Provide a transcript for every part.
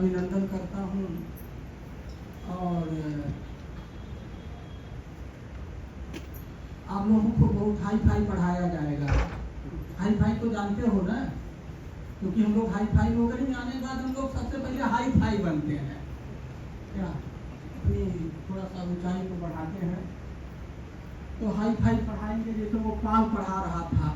अभिनंदन करता हूँ। और आप लोगों को बहुत हाई फाई पढ़ाया जाएगा। हाई फाई तो जानते हो ना, क्योंकि हम लोग हाई फाई वगैरह में आने के बाद हम लोग सबसे पहले हाई फाई बनते हैं, क्या अपनी थोड़ा सा ऊंचाई को बढ़ाते हैं। तो हाई फाई पढ़ाएंगे, जैसे वो पाल पढ़ा रहा था,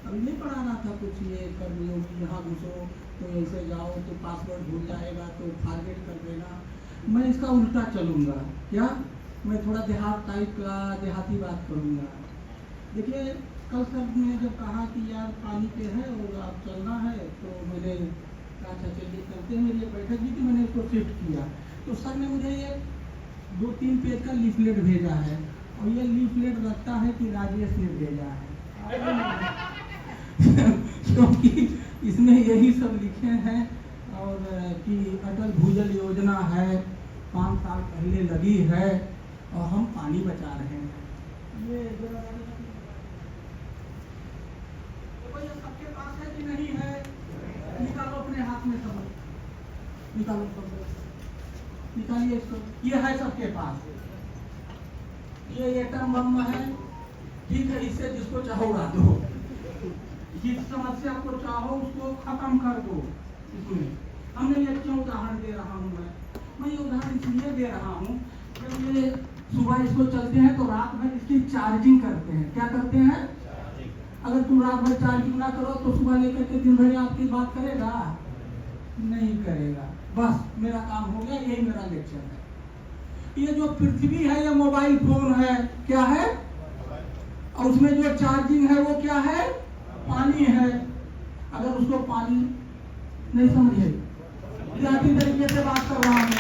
अभी नहीं पढ़ाना था कुछ, ये कर लो, यहाँ घुसो तो ऐसे जाओ, तो पासवर्ड भूल जाएगा तो फॉरगेट कर देना। मैं इसका उल्टा चलूँगा, क्या मैं थोड़ा देहात टाइप का देहाती बात करूँगा। देखिए कल सर ने जब कहा कि यार पानी पे है और आप चलना है, तो मैंने कहा अच्छा चलिए चलते हैं। मेरी बैठक भी थी, मैंने इसको शिफ्ट किया। तो सर ने मुझे ये 2-3 पेज का लीफलेट भेजा है, और ये लीफलेट लगता है कि राजेश ने भेजा है क्योंकि इसमें यही सब लिखे हैं, और कि अटल भूजल योजना है, 5 साल पहले लगी है और हम पानी बचा रहे हैं। ये सबके पास है कि नहीं है? निकालो अपने हाथ में, सब निकालो, सब निकालिए इसको। ये है सबके पास, ये एटम बम है, ठीक है। इससे जिसको चाहो उड़ा दो, जिस समस्या को चाहो उसको खत्म कर दो। इसमें हमने ये क्यों उदाहरण दे रहा हूँ, मैं ये उदाहरण इसलिए दे रहा हूँ, जब ये सुबह इसको चलते हैं तो रात भर इसकी चार्जिंग करते हैं। क्या करते हैं? अगर तुम रात भर चार्जिंग ना करो तो सुबह लेकर के दिन भर आपकी बात करेगा? नहीं करेगा। बस मेरा काम हो गया, यही मेरा लेक्चर है। ये जो पृथ्वी है ये मोबाइल फोन है, क्या है? और उसमें जो चार्जिंग है वो क्या है? पानी है। अगर उसको पानी नहीं समझे, जाती तरीके से बात कर रहा हूँ,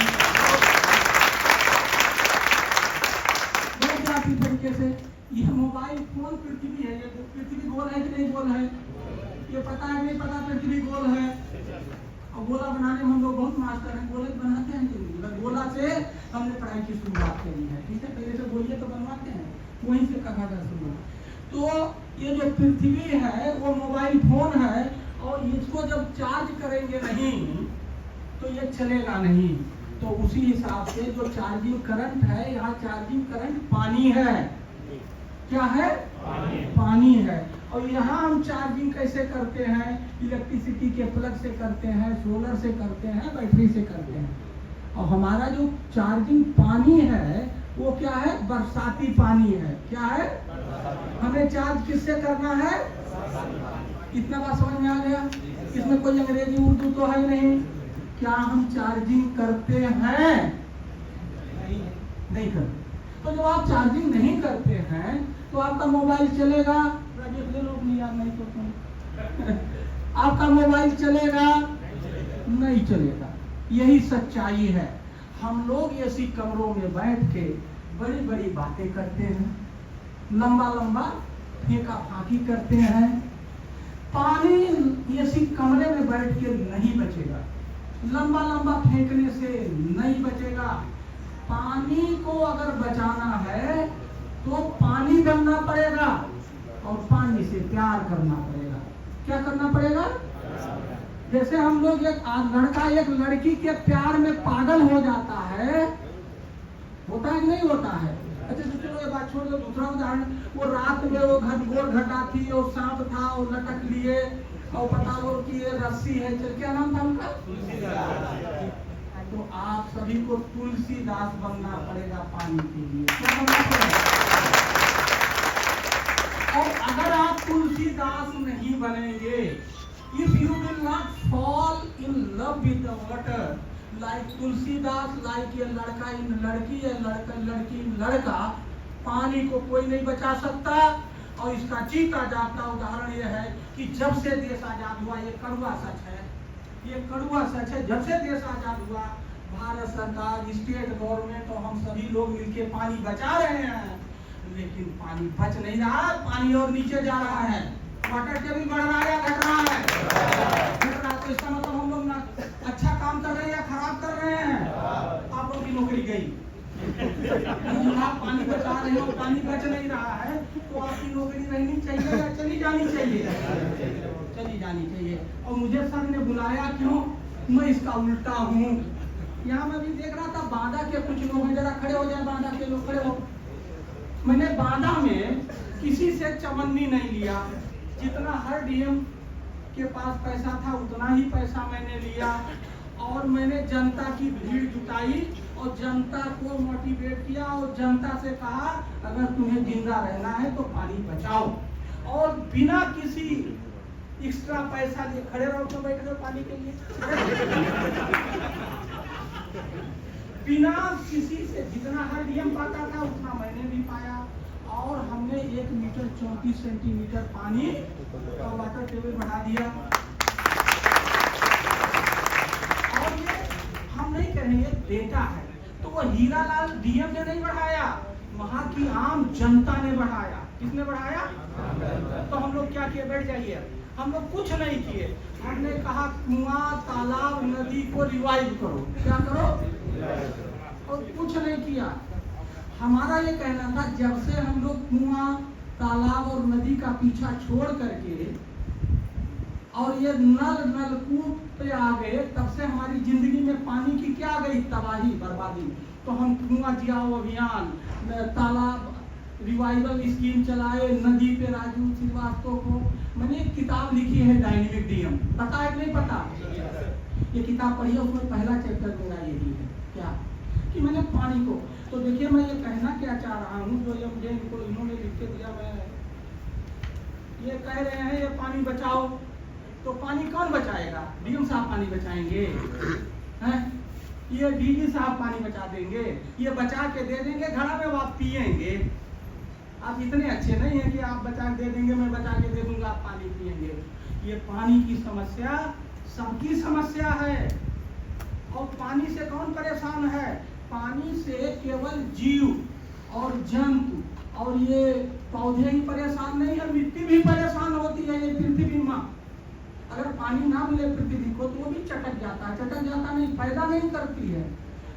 जाती तरीके से। यह मोबाइल फोन पृथ्वी है, ये पृथ्वी गोल है कि नहीं गोल है? ये पता है नहीं पता पृथ्वी गोल है? और गोला बनाने में हम लोग बहुत मास्टर हैं, गोले बनाते हैं कि गोला से हमने पढ़ाई की शुरुआत करी है, ठीक है। पहले से गोलियां तो बनवाते हैं, वहीं से कहा था शुरुआत। तो ये जो पृथ्वी है वो मोबाइल फोन है, और इसको जब चार्ज करेंगे नहीं तो ये चलेगा नहीं। तो उसी हिसाब से जो चार्जिंग करंट है, यहाँ चार्जिंग करंट पानी है। क्या है? पानी है। और यहाँ हम चार्जिंग कैसे करते हैं? इलेक्ट्रिसिटी के प्लग से करते हैं, सोलर से करते हैं, बैटरी से करते हैं। और हमारा जो चार्जिंग पानी है वो क्या है? बरसाती पानी है। क्या है? हमें चार्ज किससे करना है? कितना बात समझ में आ गया? इसमें कोई अंग्रेजी उर्दू तो है नहीं। क्या हम चार्जिंग करते हैं? नहीं करते। तो जब आप चार्जिंग नहीं करते हैं तो आपका मोबाइल चलेगा? नहीं तो आपका मोबाइल चलेगा? नहीं चलेगा। यही सच्चाई है। हम लोग ऐसी कमरों में बैठ के बड़ी बड़ी बातें करते हैं, लंबा लंबा फेंका फाकी करते हैं। पानी ऐसी कमरे में बैठ के नहीं बचेगा, लंबा लंबा फेंकने से नहीं बचेगा। पानी को अगर बचाना है तो पानी बनना पड़ेगा, और पानी से प्यार करना पड़ेगा। क्या करना पड़ेगा? जैसे हम लोग एक लड़का एक लड़की के प्यार में पागल हो जाता है, होता है कि नहीं होता है? अच्छा चलो ये बात छोड़ दो, दूसरा उदाहरण। वो रात में वो घटघोर घटा थी और सांप था और लटक लिए, और पता लो कि ये रस्सी है, चल क्या नाम था उनका? तो आप सभी को तुलसीदास बनना पड़ेगा पानी के लिए। क्या बनना पड़ेगा? और अगर आप तुलसीदास नहीं बनेंगे, if you will not fall in love with the water like Tulsidas, like ये लड़का इन लड़की, या लड़का लड़की इन लड़का, पानी को कोई नहीं बचा सकता। और इसका जीता जाता उदाहरण ये है कि जब से देश आजाद हुआ, ये कड़वा सच है, ये कड़वा सच है, जब से देश आजाद हुआ भारत सरकार, स्टेट गवर्नमेंट और हम सभी लोग मिलके पानी बचा रहे हैं, लेकिन पानी बच नहीं रहा, पानी और नीचे जा रहा है। वाटर टेबल बढ़ रहा है या घट रहा है? घट रहा है। तो इसका मतलब हम लोग ना अच्छा काम कर रहे हैं या खराब कर रहे हैं? आप लोगों की नौकरी गई। जो आप पानी बचा रहे हो, पानी बच नहीं रहा है, तो आपकी नौकरी रहनी चाहिए या चली जानी चाहिए? चली जानी चाहिए। और मुझे सर ने बुलाया क्यों? मैं इसका उल्टा हूँ। यहाँ मैं भी देख रहा था बांदा के कुछ लोग हैं, जरा खड़े हो जाए, बांदा के लोग खड़े हो। मैंने बांदा में किसी से चवन्नी नहीं लिया, जितना हर डीएम के पास पैसा था उतना ही पैसा मैंने लिया, और मैंने जनता की भीड़ जुटाई और जनता को मोटिवेट किया और जनता से कहा अगर तुम्हें जिंदा रहना है तो पानी बचाओ, और बिना किसी एक्स्ट्रा पैसा लिए खड़े रहो तो बैठ गए पानी के लिए बिना किसी से, जितना हर डीएम पाता था उतना मैंने भी पाया, और हमने 1 मीटर 34 सेंटीमीटर पानी का वाटर टेबल बढ़ा दिया। और ये हम नहीं कहेंगे, डेटा है। तो वो हीरालाल डीएम ने नहीं बढ़ाया, वहां की आम जनता ने बढ़ाया। किसने बढ़ाया? तो हम लोग क्या किए? बैठ जाइए। हम लोग कुछ नहीं किए, हमने कहा कुआं, तालाब, नदी को रिवाइव करो। क्या करो? और कुछ नहीं किया। हमारा ये कहना था जब से हम लोग कुआं, तालाब और नदी का पीछा छोड़ करके और ये नलकूप पे आ गए, तब से हमारी जिंदगी में पानी की क्या गई? तबाही, बर्बादी। तो हम कुआं जियाओ अभियान, तालाब रिवाइवल स्कीम चलाए, नदी पे राजू श्रीवास्तव को, मैंने एक किताब लिखी है डायनेमिक डीएम, पता है कि नहीं पता? ये किताब पढ़िए, उसमें पहला चैप्टर मेरा यही है, क्या कि मैंने पानी को, तो देखिए मैं ये कहना क्या चाह रहा हूँ, जो ये मुझे इन्होंने लिख के दिया, मैं ये कह रहे हैं ये पानी बचाओ, तो पानी कौन बचाएगा? डीएम साहब पानी बचाएंगे हैं? ये डीजी साहब पानी बचा देंगे, ये बचा के दे देंगे, घड़ा में आप पिएंगे। आप इतने अच्छे नहीं हैं कि आप बचा के दे देंगे, मैं बचा के दे दूंगा, आप पानी पिएंगे। ये पानी की समस्या सबकी समस्या है। और पानी से कौन परेशान है? पानी से केवल जीव और जंतु और ये पौधे ही परेशान नहीं है, मिट्टी भी परेशान होती है। ये पृथ्वी माँ, अगर पानी ना मिले पृथ्वी को तो वो भी चटक जाता नहीं, पैदा नहीं करती है।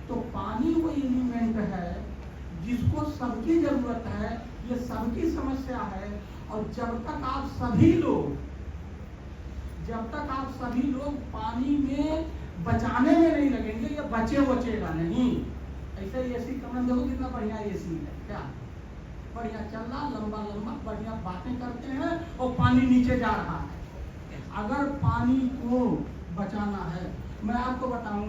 तो पानी वो एलिमेंट है जिसको सबकी जरूरत है, ये सबकी समस्या है। और जब तक आप सभी लोग पानी में बचाने में नहीं लगेंगे, ये बचेगा नहीं। ऐसे एसी कमरा देखो कितना बढ़िया एसी है, क्या बढ़िया चल रहा, लंबा बढ़िया बातें करते हैं और पानी नीचे जा रहा है। अगर पानी को बचाना है, मैं आपको बताऊं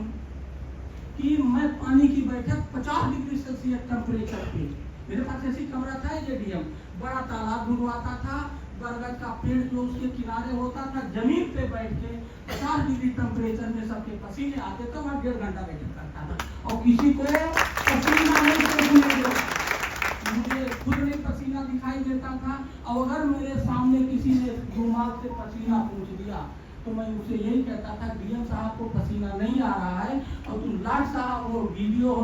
कि मैं पानी की बैठक 50 डिग्री सेल्सियस टेम्परेचर पे, मेरे पास ऐसी कमरा था, ये डीएम बड़ा तालाब बुलवाता था, बरगद का पेड़ जो उसके किनारे होता था, जमीन पे बैठ के 50 डिग्री टेम्परेचर में सबके पसीने आते थे, वहाँ 1.5 घंटा बैठक करता था और किसी को पसीना नहीं, मुझे खुद नहीं पसीना दिखाई देता था। और अगर मेरे सामने किसी ने रुमाल से पसीना पूछ दिया तो मैं उसे यही कहता था, डीएम साहब को पसीना नहीं आ रहा है और तुम लाट साहब हो, वीडियो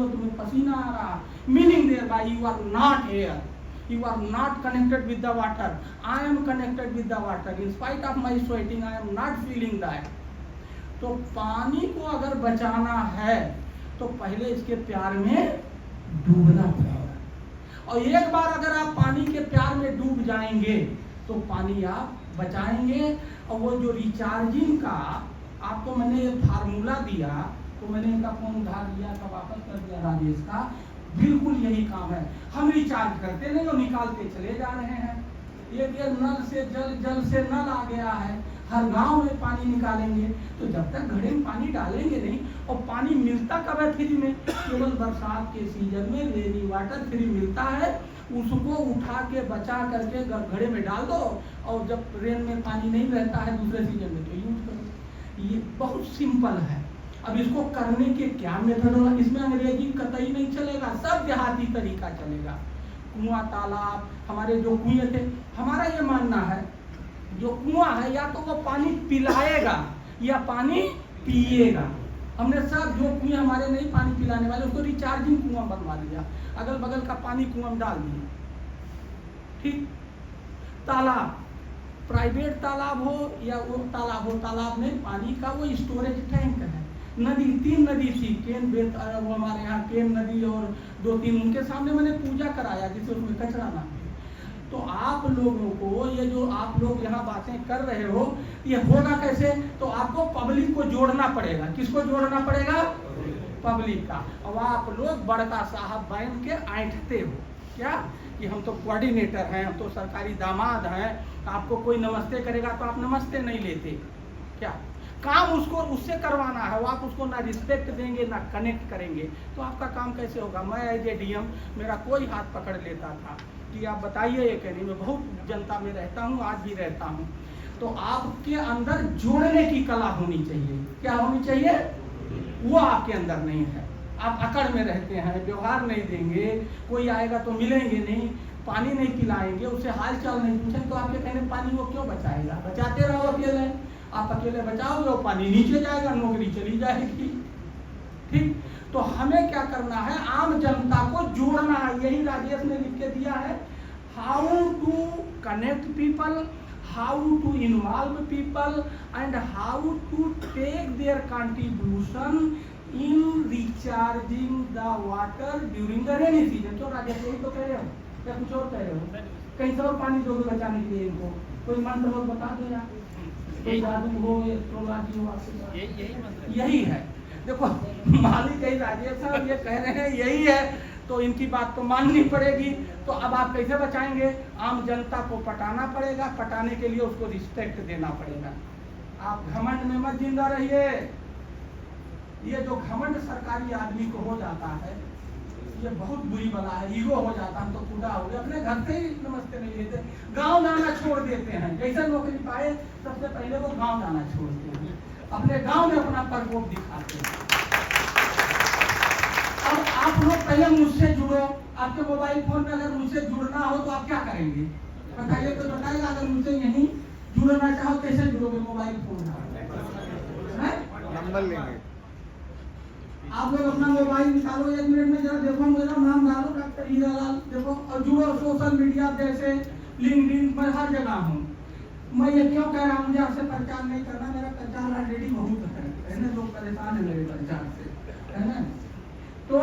तुम्हें पसीना आ रहा, meaning thereby you are not here, you are not connected with the water. I am connected with the water. In spite of my sweating, I am not feeling that. तो पानी को अगर बचाना है तो पहले इसके प्यार में डूबना पड़ेगा। और एक बार अगर आप पानी के प्यार में डूब जाएंगे तो पानी आप बचाएंगे। और वो जो रिचार्जिंग का आपको मैंने ये फार्मूला दिया, तो मैंने इनका फोन उधार लिया था, वापस कर दिया राजेश का, बिल्कुल यही काम है। हम रिचार्ज करते नहीं और निकालते चले जा रहे हैं। ये नल से जल से नल आ गया है, हर गांव में पानी निकालेंगे, तो जब तक घड़े में पानी डालेंगे नहीं, और पानी मिलता कब है फ्री में? केवल बरसात के सीजन में रेनी वाटर फ्री मिलता है, उसको उठा के बचा करके घड़े में डाल दो, और जब रेन में पानी नहीं रहता है दूसरे सीजन में तो यूज करो। ये बहुत सिंपल है। अब इसको करने के क्या मेथड होगा? इसमें अंग्रेजी कतई नहीं चलेगा, सब देहाती तरीका चलेगा। कुआं, तालाब, हमारे जो कुएं थे, हमारा ये मानना है जो कुआं है या तो वो पानी पिलाएगा या पानी पिएगा। हमने सब जो कुएं हमारे नहीं पानी पिलाने वाले उसको रिचार्जिंग कुआं बनवा दिया, अगल बगल का पानी कुआं में डाल दिया। ठीक, तालाब, प्राइवेट तालाब हो या वो तालाब हो, तालाब में पानी का वो स्टोरेज टैंक है। नदी, 3 नदी थी, केन बेत, वो हमारे यहाँ केन नदी और 2-3, उनके सामने मैंने पूजा कराया जिससे उसमें कचरा ना। तो आप लोगों को ये जो आप लोग यहाँ बातें कर रहे हो, ये होगा कैसे? तो आपको पब्लिक को जोड़ना पड़ेगा। किसको जोड़ना पड़ेगा? पब्लिक का। अब आप लोग बड़का साहब बन के ऐंठते हो क्या कि हम तो कोऑर्डिनेटर हैं, हम तो सरकारी दामाद हैं, आपको कोई नमस्ते करेगा तो आप नमस्ते नहीं लेते क्या? काम उसको उससे करवाना है, वो आप उसको ना रिस्पेक्ट देंगे ना कनेक्ट करेंगे तो आपका काम कैसे होगा? मैं एज ए डीएम मेरा कोई हाथ पकड़ लेता था कि आप बताइए ये कहने में, बहुत जनता में रहता हूँ, आज भी रहता हूँ। तो आपके अंदर जोड़ने की कला होनी चाहिए। क्या होनी चाहिए? वो आपके अंदर नहीं है। आप अकड़ में रहते हैं, व्यवहार नहीं देंगे, कोई आएगा तो मिलेंगे नहीं, पानी नहीं पिलाएंगे, उससे हाल चाल नहीं पूछेंगे तो आपके कहने पानी वो क्यों बचाएगा? बचाते रहो अकेले, आप अकेले बचाओगे वो पानी नीचे जाएगा, नौकरी चली जाएगी। ठीक, तो हमें क्या करना है? आम जनता को जोड़ना है। यही राजेश ने लिख के दिया है, how to connect people, how to involve people and how to take their contribution in recharging the water during the rainy season। तो राजेश यही तो कह रहे हो या कुछ और कह रहे हो? कहीं से और पानी दोगे बचाने के लिए इनको? कोई मंत्र हो बता दो यार, कोई जादू हो, एस्ट्रोलॉजी हो आपके? यही है। देखो मालिक यही राजेश साहब ये कह रहे हैं, यही है तो इनकी बात तो माननी पड़ेगी। तो अब आप कैसे बचाएंगे? आम जनता को पटाना पड़ेगा, पटाने के लिए उसको रिस्पेक्ट देना पड़ेगा। आप घमंड में मत जिंदा रहिए। ये जो घमंड सरकारी आदमी को हो जाता है ये बहुत बुरी बला है। ईगो हो जाता है, हम तो खुदा हो गए, अपने घर से ही नमस्ते नहीं लेते, गाँव जाना छोड़ देते हैं। जैसे नौकरी पाए सबसे पहले वो गाँव जाना छोड़ते हैं, अपने गाँव में अपना प्रकोप दिखाते हैं। अब आप लोग पहले मुझसे जुड़ो। आपके मोबाइल फोन में अगर मुझसे जुड़ना हो तो आप क्या करेंगे? बताइए तो बताइएगा। अगर मुझसे यहीं जुड़ना चाहो कैसे जुड़ोगे? मोबाइल फोन नंबर लेंगे। आप लोग अपना मोबाइल निकालो, 1 मिनट में जरा देखो, मेरा नाम डालो डॉक्टर हीरालाल, देखो और जुड़ो। सोशल मीडिया जैसे लिंक्डइन पर हर जगह हूँ। मैं ये क्यों कह रहा हूँ? मुझे आपसे प्रचार नहीं करना, मेरा प्रचार ऑलरेडी बहुत है ना, लोग परेशान है मेरे प्रचार से, है ना। तो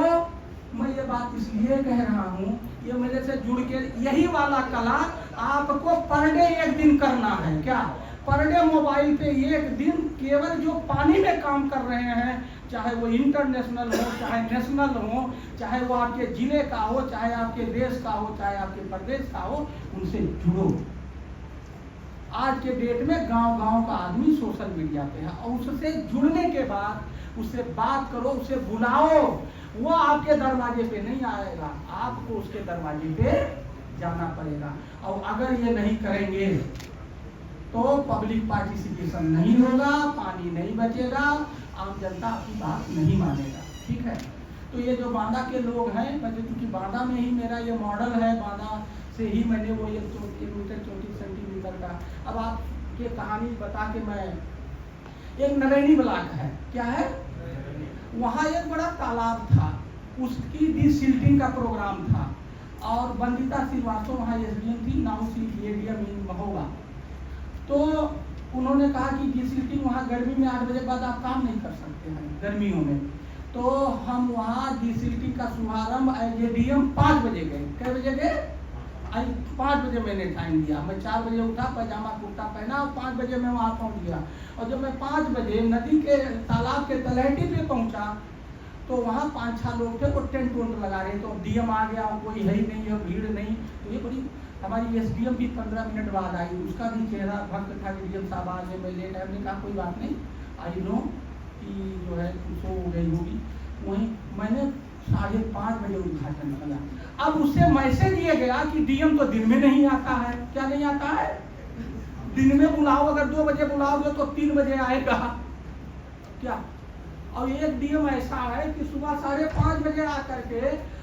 मैं ये बात इसलिए कह रहा हूँ, ये मेरे से जुड़ के यही वाला कला आपको पर डे 1 दिन करना है। क्या? पर डे मोबाइल पे 1 दिन केवल जो पानी में काम कर रहे हैं, चाहे वो इंटरनेशनल हो, चाहे नेशनल हो, चाहे वो आपके जिले का हो, चाहे आपके देश का हो, चाहे आपके प्रदेश का हो, उनसे जुड़ो। आज के डेट में गांव-गांव का आदमी सोशल मीडिया पे है और उससे जुड़ने के बाद उससे बात करो, उसे बुलाओ। वो आपके दरवाजे पे नहीं आएगा, आपको उसके दरवाजे पे जाना पड़ेगा। और अगर ये नहीं करेंगे तो पब्लिक पार्टिसिपेशन नहीं होगा, पानी नहीं बचेगा, आम जनता आपकी बात नहीं मानेगा। ठीक है, तो ये जो बांदा के लोग हैं, मतलब क्योंकि बांदा में ही मेरा ये मॉडल है, बांदा से ही मैंने वो 1 किलोमीटर 34 सेंटीमीटर का। अब आपके कहानी बता के मैं, एक नरैनी ब्लॉक है, क्या है वहाँ एक बड़ा तालाब था, उसकी डिसिल्टिंग का प्रोग्राम था और वंदिता श्रीवास्तव वहाँ एसडीएम थी, नाउ शी एडीएम इन महोबा। तो उन्होंने कहा कि डिसिल्टिंग वहाँ गर्मी में 8 बजे बाद आप काम नहीं कर सकते हैं गर्मियों में। तो हम वहाँ डिसिल्टिंग का शुभारंभ एज ए डीएम 5 बजे गए। कै बजे गए? 5 बजे मैंने टाइम दिया। मैं 4 बजे उठा, पैजामा कुर्ता पहना और 5 बजे मैं वहाँ पहुँच गया। और जब मैं 5 बजे नदी के तालाब के तलहटी पे पहुँचा तो वहाँ 5-6 लोग थे, वो टेंट लगा रहे। तो डीएम आ गया, कोई है ही नहीं है, भीड़ नहीं। तो ये बड़ी हमारी एसडीएम भी 15 मिनट बाद आई, उसका भी चेहरा भक्त था कि डीएम साहब आ गए, मैं लेट आया। हमने कहा कोई बात नहीं, आई नो कि जो है सो गई होगी। वहीं मैंने 5:30 बजे उद्घाटन किया। अब उससे मैसेज ये गया कि डीएम तो दिन में नहीं आता है। क्या नहीं आता है? दिन में बुलाओ, अगर 2 बजे बुलाओगे तो 3 बजे आएगा क्या? और एक डीएम ऐसा है कि सुबह 5:30 बजे आकर के,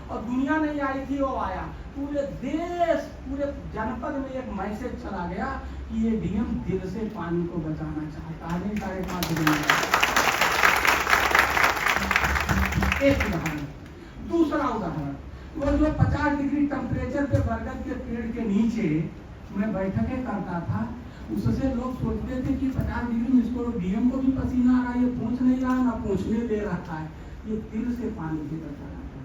और दुनिया नहीं आई थी वो आया, पूरे देश पूरे जनपद में एक मैसेज चला गया कि ये डीएम दिल से पानी को बचाना चाहता है। 5:30 बजे। एक उदाहरण। दूसरा उदाहरण, वो जो 50 डिग्री टेम्परेचर पे बरगद के पेड़ के नीचे मैं बैठकें करता था, उससे लोग सोचते थे कि 50 डिग्री में इसको डीएम को भी पसीना आ रहा है, ये पहुँच नहीं रहा, ना पहुँचने दे रहा है। ये दिल से पानी से बचा रहा था।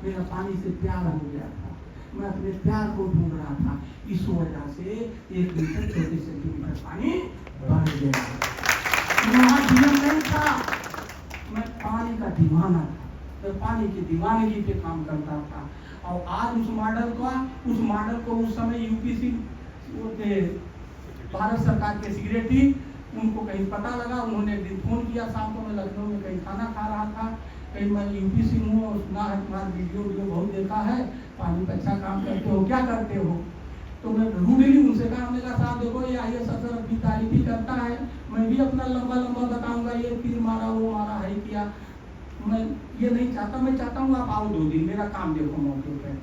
मेरा पानी से प्यार हो गया था, मैं अपने प्यार को ढूंढ रहा था। इस वजह से 1 मीटर 34 सेंटीमीटर पानी बढ़ गया। वहाँ डीएम नहीं था, मैं पानी का दीवाना था। तो पानी की दीवानगी पे काम करता था। और आज उस मॉडल को उस समय यूपीसी भारत सरकार के सेक्रेटरी, उनको कहीं पता लगा, उन्होंने एक दिन फोन किया शाम को, मैं लखनऊ में कहीं खाना खा रहा था, कहीं मैं यूपीसी हूँ और सुना है तुम्हारा वीडियो बहुत देखा है, पानी पे अच्छा काम करते हो, क्या करते हो? तो मैं रूडली उनसे कहा, हमने कहा साहब देखो ये IAS अफसर अपनी तारीफ ही करता है, मैं भी अपना लंबा बताऊंगा, ये तीर मारा वो मारा है किया, मैं ये नहीं चाहता, मैं चाहता हूँ आप आओ 2 दिन मेरा काम देखो मौके पे।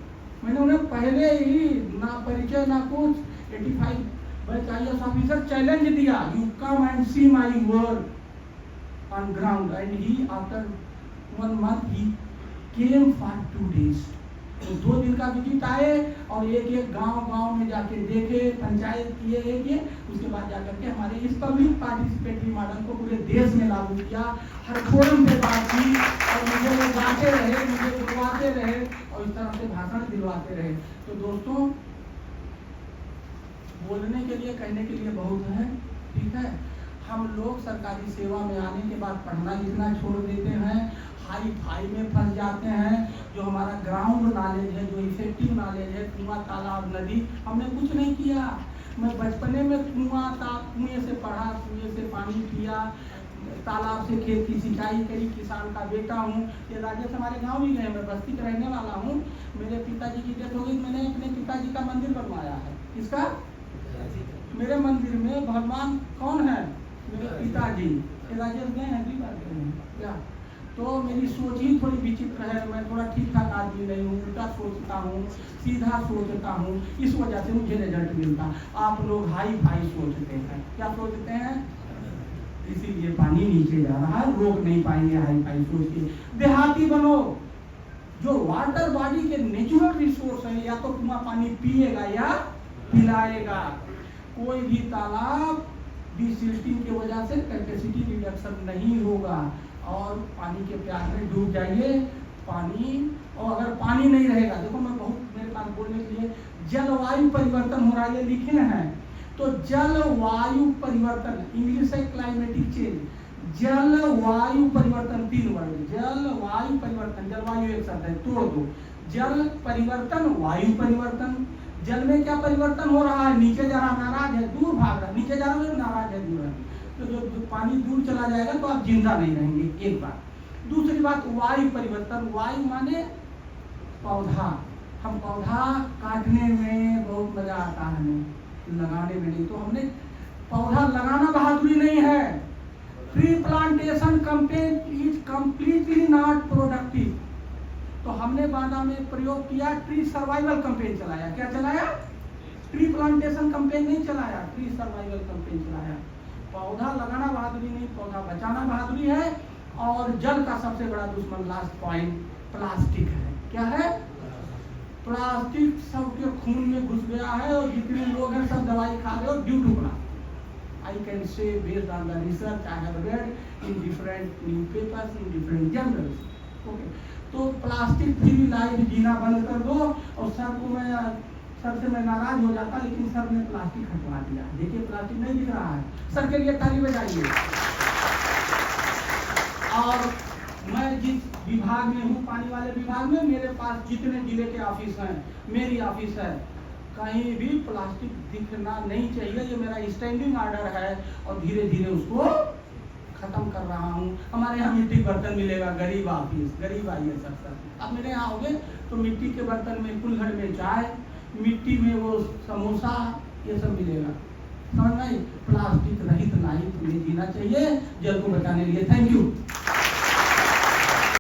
मैंने उन्हें पहले ही ना परिचय ना कुछ 85 बैच IAS ऑफिसर चैलेंज दिया, you come and see my work on ground, and he after 1 month he came for 2 days। तो 2 दिन का विजिट आए और एक गांव में जाके देखे, पंचायत किए एक, उसके बाद जाकर के हमारे इस पब्लिक पार्टिसिपेटरी मॉडल को पूरे देश में लागू किया, हर फोरम पे बात की और मुझे वो गाते रहे, मुझे बुलवाते रहे और इस तरह से भाषण दिलवाते रहे। तो दोस्तों बोलने के लिए कहने के लिए बहुत है, ठीक है। हम लोग सरकारी सेवा में आने के बाद पढ़ना लिखना छोड़ देते हैं, हाई फाई में फंस जाते हैं। जो हमारा ग्राउंड नॉलेज है, जो इफेक्टिव नॉलेज है, कुआं तालाब नदी, हमने कुछ नहीं किया। मैं बचपने में कुएं से पढ़ा, कुएं से पानी पिया, तालाब से खेत की सिंचाई करी, किसान का बेटा हूँ। ये राजेश हमारे गांव भी गए, मैं बस्ती का रहने वाला हूँ। मेरे पिताजी की डेथ हो गई, मैंने अपने पिताजी का मंदिर बनवाया है। किसका? मेरे मंदिर में भगवान कौन है? मेरे पिताजी। राजेश गए हैं, भी बात गए हैं क्या? तो मेरी सोच ही थोड़ी विचित्र है, मैं थोड़ा ठीक ठाक आदमी नहीं हूँ, उल्टा सोचता हूँ, सीधा सोचता हूँ, इस वजह से मुझे रिजल्ट मिलता। आप लोग हाई फाई सोचते हैं, क्या सोचते हैं? इसीलिए पानी नीचे जा रहा है, रोक नहीं पाएंगे हाई फाई सोच के। देहाती बनो, जो वाटर बॉडी के नेचुरल रिसोर्स है, या तो कुआं पानी पिएगा या पिलाएगा। कोई भी तालाब डिसिल्टिंग की वजह से कैपेसिटी रिडक्शन नहीं होगा और पानी के प्यास में डूब जाइए। पानी, और अगर पानी नहीं रहेगा, देखो मैं बहुत मेरे पास बोलने के लिए, जलवायु परिवर्तन हो रहा है, ये लिखे हैं। तो जलवायु परिवर्तन, इंग्लिश है क्लाइमेटिक चेंज, जलवायु परिवर्तन 3 वर्ड, जलवायु परिवर्तन, जलवायु एक शब्द है, तोड़ दो, जल परिवर्तन, वायु परिवर्तन। जल में क्या परिवर्तन हो रहा है? नीचे जा रहा, नाराज है, दूर भाग रहा, नीचे जा रहा है, नाराज है, दूर है। तो जो पानी दूर चला जाएगा तो आप जिंदा नहीं रहेंगे, एक बात। दूसरी बात, वायु परिवर्तन, वायु माने पौधा। हम पौधा काटने में बहुत मजा आता है, हमें लगाने में नहीं। तो हमने पौधा लगाना बहादुरी नहीं है। Tree plantation campaign is completely not productive. तो हमने बांदा में प्रयोग किया, ट्री सर्वाइवल कैंपेन चलाया। क्या चलाया? ट्री प्लांटेशन कैंपेन नहीं चलाया, ट्री सर्वाइवल कैंपेन चलाया। पौधा लगाना बहादुरी नहीं, पौधा बचाना बहादुरी है। और जल का सबसे बड़ा दुश्मन, लास्ट पॉइंट, प्लास्टिक है। क्या है? प्लास्टिक सबके खून में घुस गया है और जितने लोग हैं सब दवाई खा रहे हो due to plastic. I can say based on the research I have read in different newspapers, in different journals. Okay. तो प्लास्टिक फ्री लाइफ जीना बंद कर दो। और सर से मैं नाराज हो जाता, लेकिन सर ने प्लास्टिक हटवा दिया। देखिए प्लास्टिक नहीं दिख रहा है, सर के लिए ताली बजाइए। और मैं जिस विभाग में हूँ, पानी वाले विभाग में, मेरे पास जितने जिले के ऑफिस हैं, मेरी ऑफिस है, कहीं भी प्लास्टिक दिखना नहीं चाहिए। ये मेरा स्टैंडिंग ऑर्डर है और धीरे धीरे उसको खत्म कर रहा हूँ। हमारे यहाँ मिट्टी बर्तन मिलेगा, गरीब ऑफिस, गरीब आइए सर। आप मेरे यहाँ आओगे तो मिट्टी के बर्तन में कुल्हड़ में चाय, मिट्टी में वो समोसा, ये सब मिलेगा। समझ में? प्लास्टिक रहित लाइफ में जीना चाहिए जल को बचाने के लिए। Thank you.